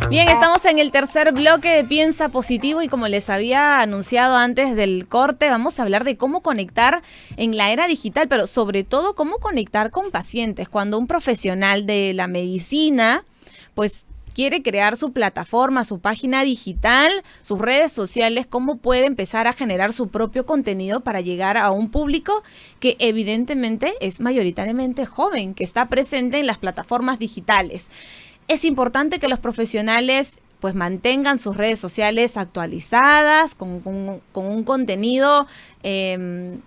Bien, estamos en el tercer bloque de Piensa Positivo y como les había anunciado antes del corte, vamos a hablar de cómo conectar en la era digital, pero sobre todo cómo conectar con pacientes. Cuando un profesional de la medicina, pues quiere crear su plataforma, su página digital, sus redes sociales, cómo puede empezar a generar su propio contenido para llegar a un público que evidentemente es mayoritariamente joven, que está presente en las plataformas digitales. Es importante que los profesionales pues mantengan sus redes sociales actualizadas, con un contenido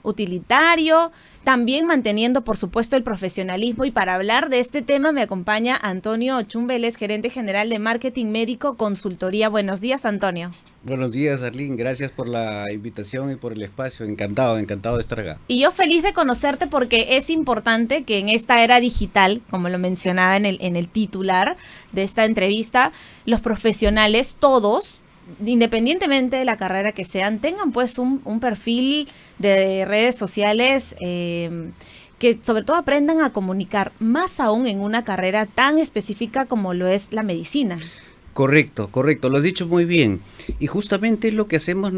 utilitario, también manteniendo por supuesto el profesionalismo. Y para hablar de este tema me acompaña Antonio Chumbeles, gerente general de Marketing Médico Consultoría. Buenos días, Antonio. Buenos días, Arlene. Gracias por la invitación y por el espacio. Encantado de estar acá. Y yo feliz de conocerte porque es importante que en esta era digital, como lo mencionaba en el titular de esta entrevista, los profesionales, todos, independientemente de la carrera que sean, tengan pues un perfil de redes sociales que sobre todo aprendan a comunicar, más aún en una carrera tan específica como lo es la medicina. Correcto, lo has dicho muy bien. Y justamente es lo que hacemos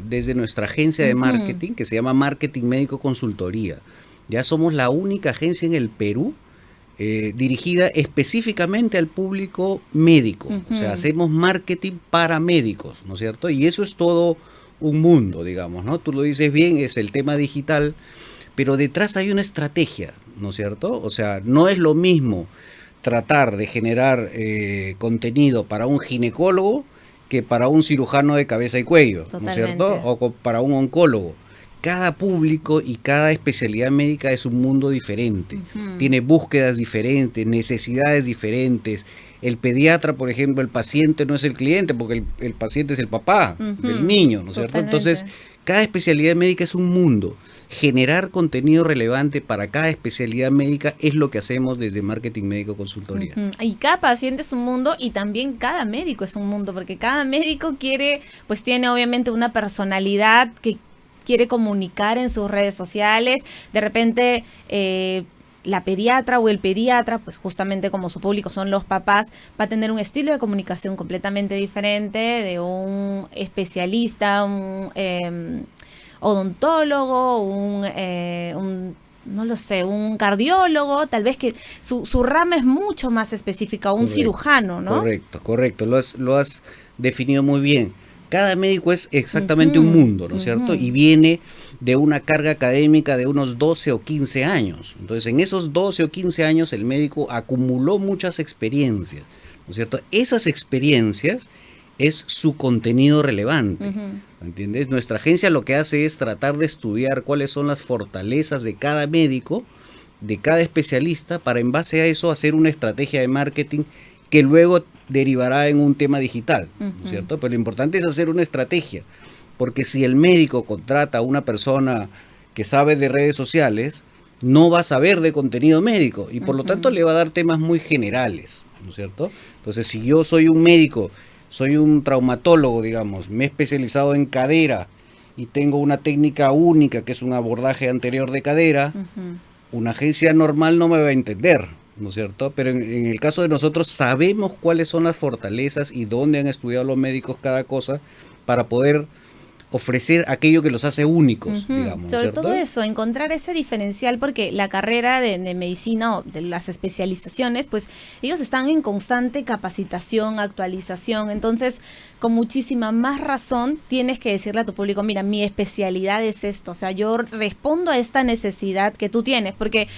desde nuestra agencia de marketing, que se llama Marketing Médico Consultoría. Ya somos la única agencia en el Perú dirigida específicamente al público médico. O sea, hacemos marketing para médicos, ¿no es cierto? Y eso es todo un mundo, digamos, ¿no? Tú lo dices bien, es el tema digital, pero detrás hay una estrategia, ¿no es cierto? O sea, no es lo mismo tratar de generar contenido para un ginecólogo que para un cirujano de cabeza y cuello, Totalmente. ¿no es cierto? O para un oncólogo. Cada público y cada especialidad médica es un mundo diferente. Tiene búsquedas diferentes, necesidades diferentes. El pediatra, por ejemplo, el paciente no es el cliente, porque el paciente es el papá del niño, ¿no es cierto? Entonces, cada especialidad médica es un mundo. Generar contenido relevante para cada especialidad médica es lo que hacemos desde Marketing Médico Consultoría. Y cada paciente es un mundo y también cada médico es un mundo, porque cada médico tiene obviamente una personalidad que quiere comunicar en sus redes sociales. De repente la pediatra o el pediatra, pues justamente como su público son los papás, va a tener un estilo de comunicación completamente diferente de un especialista, un odontólogo, no lo sé, un cardiólogo, tal vez que su rama es mucho más específica, un cirujano, ¿no? Correcto, lo has definido muy bien. Cada médico es exactamente un mundo, ¿no es cierto? Y viene de una carga académica de unos 12 o 15 años. Entonces, en esos 12 o 15 años, el médico acumuló muchas experiencias, ¿no es cierto? Esas experiencias es su contenido relevante, ¿entiendes? Nuestra agencia lo que hace es tratar de estudiar cuáles son las fortalezas de cada médico, de cada especialista, para en base a eso hacer una estrategia de marketing que luego derivará en un tema digital, ¿no es cierto? Pero lo importante es hacer una estrategia, porque si el médico contrata a una persona que sabe de redes sociales, no va a saber de contenido médico y por lo tanto le va a dar temas muy generales, ¿no es cierto? Entonces, si yo soy un médico, soy un traumatólogo, digamos, me he especializado en cadera y tengo una técnica única que es un abordaje anterior de cadera, una agencia normal no me va a entender, ¿no es cierto? Pero en el caso de nosotros sabemos cuáles son las fortalezas y dónde han estudiado los médicos cada cosa para poder ofrecer aquello que los hace únicos, digamos. Sobre ¿cierto? todo eso, encontrar ese diferencial, porque la carrera de medicina o de las especializaciones, pues ellos están en constante capacitación, actualización. Entonces, con muchísima más razón, tienes que decirle a tu público, mira, mi especialidad es esto. O sea, yo respondo a esta necesidad que tú tienes, porque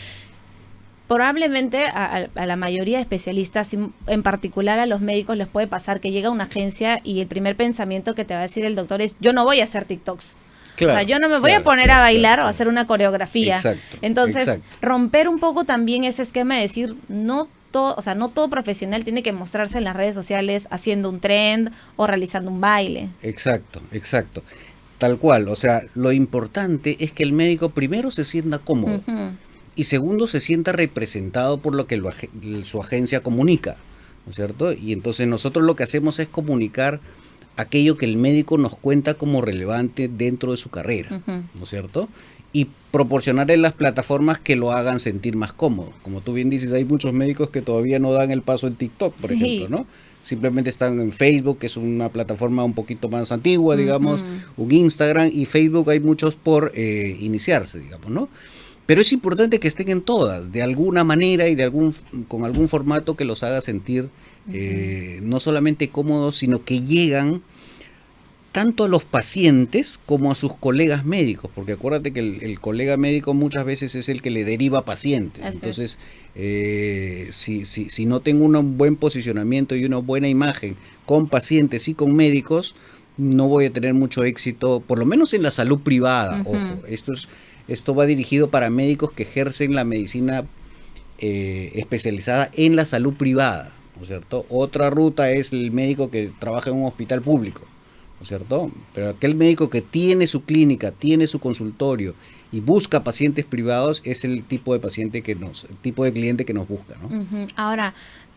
probablemente a la mayoría de especialistas, en particular a los médicos, les puede pasar que llega a una agencia y el primer pensamiento que te va a decir el doctor es, yo no voy a hacer TikToks. Claro, o sea, yo no me voy a poner a bailar o a hacer una coreografía. Exacto, Entonces, romper un poco también ese esquema de decir, no todo profesional tiene que mostrarse en las redes sociales haciendo un trend o realizando un baile. Exacto. Tal cual, o sea, lo importante es que el médico primero se sienta cómodo. Y segundo, se sienta representado por lo que su agencia comunica, ¿no es cierto? Y entonces nosotros lo que hacemos es comunicar aquello que el médico nos cuenta como relevante dentro de su carrera, ¿no es cierto? y proporcionarle las plataformas que lo hagan sentir más cómodo. Como tú bien dices, hay muchos médicos que todavía no dan el paso en TikTok, por ejemplo, ¿no? Simplemente están en Facebook, que es una plataforma un poquito más antigua, digamos, un Instagram, y Facebook hay muchos por iniciarse, digamos, ¿no? Pero es importante que estén en todas, de alguna manera y con algún formato que los haga sentir no solamente cómodos, sino que llegan tanto a los pacientes como a sus colegas médicos, porque acuérdate que el colega médico muchas veces es el que le deriva pacientes. Así entonces, si no tengo un buen posicionamiento y una buena imagen con pacientes y con médicos, no voy a tener mucho éxito, por lo menos en la salud privada. Ojo, esto va dirigido para médicos que ejercen la medicina especializada en la salud privada, ¿no es cierto? Otra ruta es el médico que trabaja en un hospital público, ¿no es cierto? Pero aquel médico que tiene su clínica, tiene su consultorio y busca pacientes privados es el tipo de paciente el tipo de cliente que nos busca, ¿no? Ahora,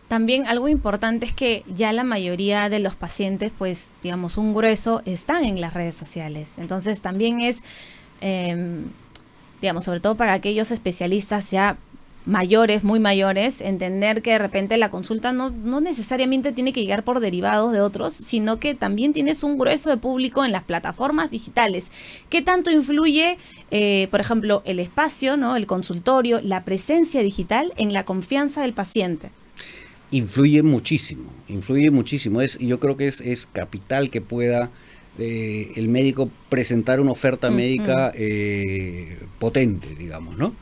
también algo importante es que ya la mayoría de los pacientes, pues, digamos, un grueso, están en las redes sociales. Entonces, también es, digamos, sobre todo para aquellos especialistas ya mayores, muy mayores, entender que de repente la consulta no necesariamente tiene que llegar por derivados de otros, sino que también tienes un grueso de público en las plataformas digitales. ¿Qué tanto influye, por ejemplo, el espacio, ¿no? El consultorio, la presencia digital en la confianza del paciente? Influye muchísimo. Yo creo que es capital que pueda el médico presentar una oferta médica potente, digamos, ¿no?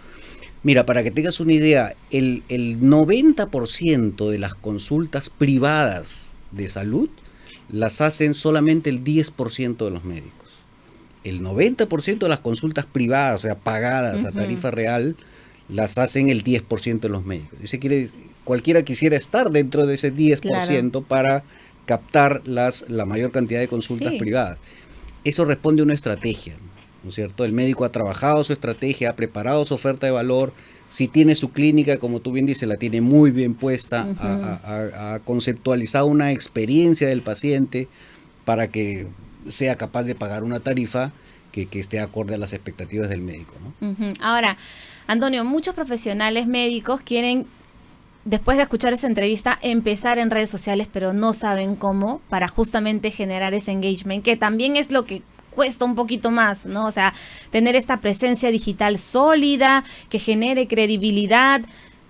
Mira, para que tengas una idea, el 90% de las consultas privadas de salud las hacen solamente el 10% de los médicos. El 90% de las consultas privadas, o sea, pagadas a tarifa real, las hacen el 10% de los médicos. Cualquiera quisiera estar dentro de ese 10% para captar la mayor cantidad de consultas privadas. Eso responde a una estrategia, ¿no es cierto? El médico ha trabajado su estrategia, ha preparado su oferta de valor. Si tiene su clínica, como tú bien dices, la tiene muy bien puesta, ha conceptualizado una experiencia del paciente para que sea capaz de pagar una tarifa que esté acorde a las expectativas del médico, ¿no? Ahora, Antonio, muchos profesionales médicos quieren, después de escuchar esa entrevista, empezar en redes sociales, pero no saben cómo, para justamente generar ese engagement, que también es lo que cuesta un poquito más, ¿no? O sea, tener esta presencia digital sólida, que genere credibilidad.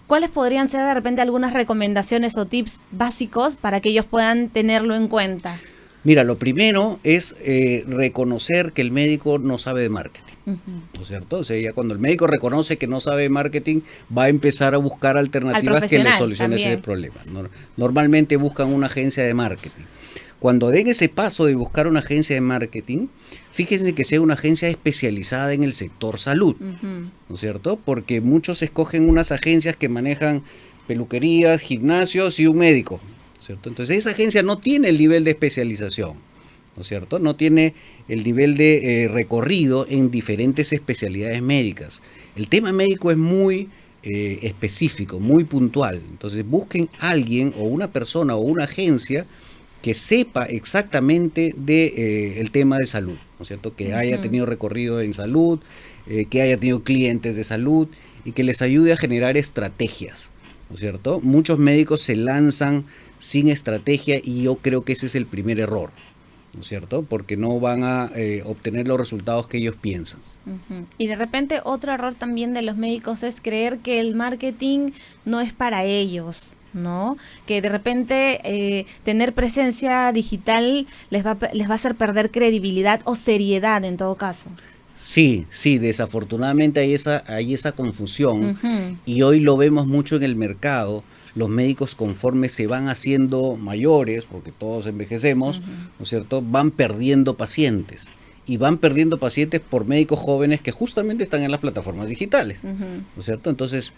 ¿Cuáles podrían ser de repente algunas recomendaciones o tips básicos para que ellos puedan tenerlo en cuenta? Mira, lo primero es reconocer que el médico no sabe de marketing, ¿no es cierto? O sea, ya cuando el médico reconoce que no sabe de marketing, va a empezar a buscar alternativas que le solucionen ese problema. Normalmente buscan una agencia de marketing. Cuando den ese paso de buscar una agencia de marketing, fíjense que sea una agencia especializada en el sector salud, ¿no es cierto? Porque muchos escogen unas agencias que manejan peluquerías, gimnasios y un médico, ¿cierto? Entonces esa agencia no tiene el nivel de especialización, ¿no es cierto? No tiene el nivel de recorrido en diferentes especialidades médicas. El tema médico es muy específico, muy puntual. Entonces busquen a alguien o una persona o una agencia que sepa exactamente el tema de salud, ¿no es cierto? Que haya tenido recorrido en salud, que haya tenido clientes de salud y que les ayude a generar estrategias, ¿no es cierto? Muchos médicos se lanzan sin estrategia y yo creo que ese es el primer error, ¿no es cierto? Porque no van a obtener los resultados que ellos piensan. Y de repente otro error también de los médicos es creer que el marketing no es para ellos, ¿no? Que de repente tener presencia digital les va a hacer perder credibilidad o seriedad en todo caso. Sí, desafortunadamente hay esa confusión y hoy lo vemos mucho en el mercado. Los médicos, conforme se van haciendo mayores, porque todos envejecemos, ¿no es cierto?, van perdiendo pacientes. Y van perdiendo pacientes por médicos jóvenes que justamente están en las plataformas digitales, ¿no es cierto? Entonces,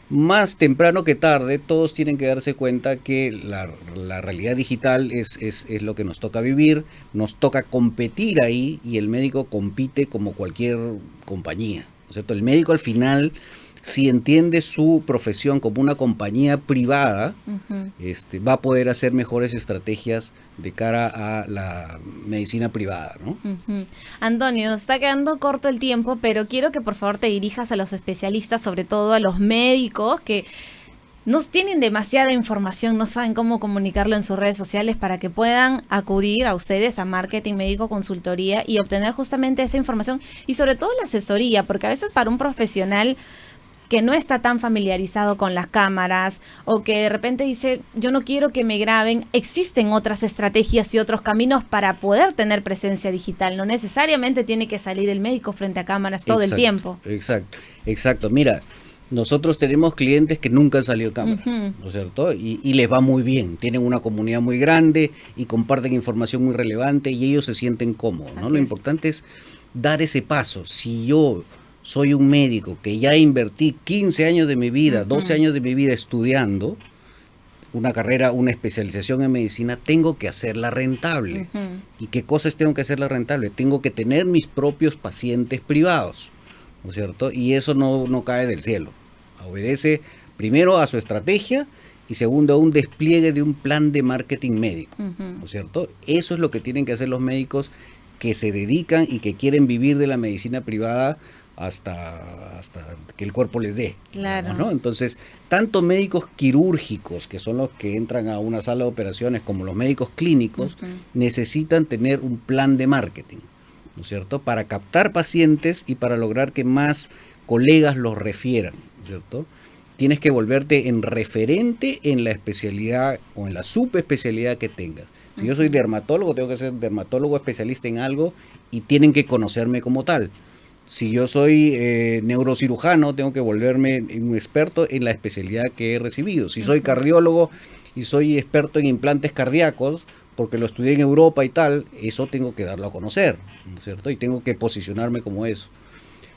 más temprano que tarde, todos tienen que darse cuenta que la realidad digital es lo que nos toca vivir, nos toca competir ahí y el médico compite como cualquier compañía, ¿no es cierto? El médico al final si entiende su profesión como una compañía privada, va a poder hacer mejores estrategias de cara a la medicina privada, ¿no? Antonio, nos está quedando corto el tiempo, pero quiero que por favor te dirijas a los especialistas, sobre todo a los médicos que nos tienen demasiada información, no saben cómo comunicarlo en sus redes sociales para que puedan acudir a ustedes, a Marketing Médico Consultoría, y obtener justamente esa información y sobre todo la asesoría, porque a veces para un profesional que no está tan familiarizado con las cámaras o que de repente dice, yo no quiero que me graben, existen otras estrategias y otros caminos para poder tener presencia digital. No necesariamente tiene que salir el médico frente a cámaras todo el tiempo. Exacto. Mira, nosotros tenemos clientes que nunca han salido a cámaras, ¿no es cierto? Y les va muy bien, tienen una comunidad muy grande y comparten información muy relevante y ellos se sienten cómodos, ¿no? Lo importante es dar ese paso. Si yo soy un médico que ya invertí 15 años de mi vida, 12 años de mi vida estudiando una carrera, una especialización en medicina, tengo que hacerla rentable. ¿Y qué cosas tengo que hacerla rentable? Tengo que tener mis propios pacientes privados, ¿no es cierto? Y eso no cae del cielo. Obedece primero a su estrategia y segundo a un despliegue de un plan de marketing médico, ¿no es cierto? Eso es lo que tienen que hacer los médicos que se dedican y que quieren vivir de la medicina privada hasta que el cuerpo les dé. Claro. ¿No? Entonces, tanto médicos quirúrgicos, que son los que entran a una sala de operaciones, como los médicos clínicos, necesitan tener un plan de marketing, ¿no es cierto? Para captar pacientes y para lograr que más colegas los refieran, ¿cierto? Tienes que volverte en referente en la especialidad o en la subespecialidad que tengas. Si yo soy dermatólogo, tengo que ser dermatólogo especialista en algo y tienen que conocerme como tal. Si yo soy neurocirujano, tengo que volverme un experto en la especialidad que he recibido. Si soy cardiólogo y soy experto en implantes cardíacos, porque lo estudié en Europa y tal, eso tengo que darlo a conocer, ¿no es cierto? Y tengo que posicionarme como eso.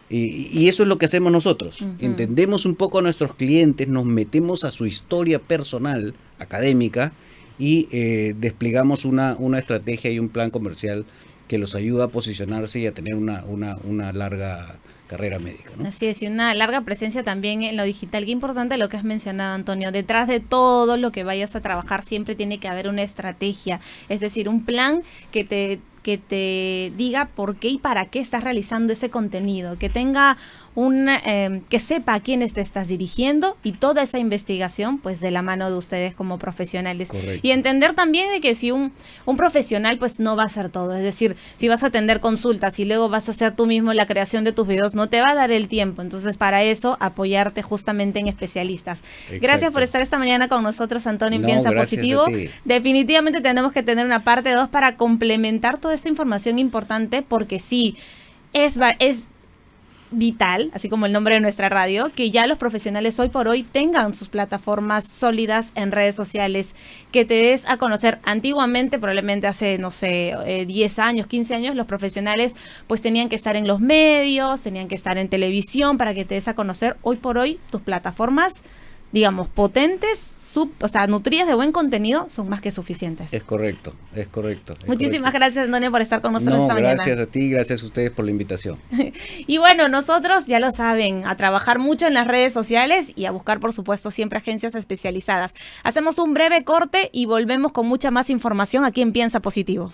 Y eso es lo que hacemos nosotros. Entendemos un poco a nuestros clientes, nos metemos a su historia personal, académica, y desplegamos una estrategia y un plan comercial que los ayuda a posicionarse y a tener una larga carrera médica, ¿no? Así es, y una larga presencia también en lo digital. Qué importante lo que has mencionado, Antonio. Detrás de todo lo que vayas a trabajar siempre tiene que haber una estrategia, es decir, un plan que te diga por qué y para qué estás realizando ese contenido, que tenga que sepa a quiénes te estás dirigiendo y toda esa investigación pues de la mano de ustedes como profesionales. Correcto. Y entender también de que si un profesional pues no va a hacer todo, es decir, si vas a atender consultas y luego vas a hacer tú mismo la creación de tus videos, no te va a dar el tiempo. Entonces para eso apoyarte justamente en especialistas. Exacto. Gracias por estar esta mañana con nosotros, Antonio, en Piensa gracias Positivo. a ti. Definitivamente tenemos que tener una parte 2 para complementar toda esta información importante, porque sí, es vital, así como el nombre de nuestra radio, que ya los profesionales hoy por hoy tengan sus plataformas sólidas en redes sociales, que te des a conocer. Antiguamente, probablemente hace, 10 años, 15 años, los profesionales pues tenían que estar en los medios, tenían que estar en televisión para que te des a conocer. Hoy por hoy, tus plataformas, digamos, potentes, nutridas de buen contenido, son más que suficientes. Es correcto. Muchísimas gracias, Antonio, por estar con nosotros esta mañana. Gracias a ti, gracias a ustedes por la invitación. Y bueno, nosotros, ya lo saben, a trabajar mucho en las redes sociales y a buscar, por supuesto, siempre agencias especializadas. Hacemos un breve corte y volvemos con mucha más información aquí en Piensa Positivo.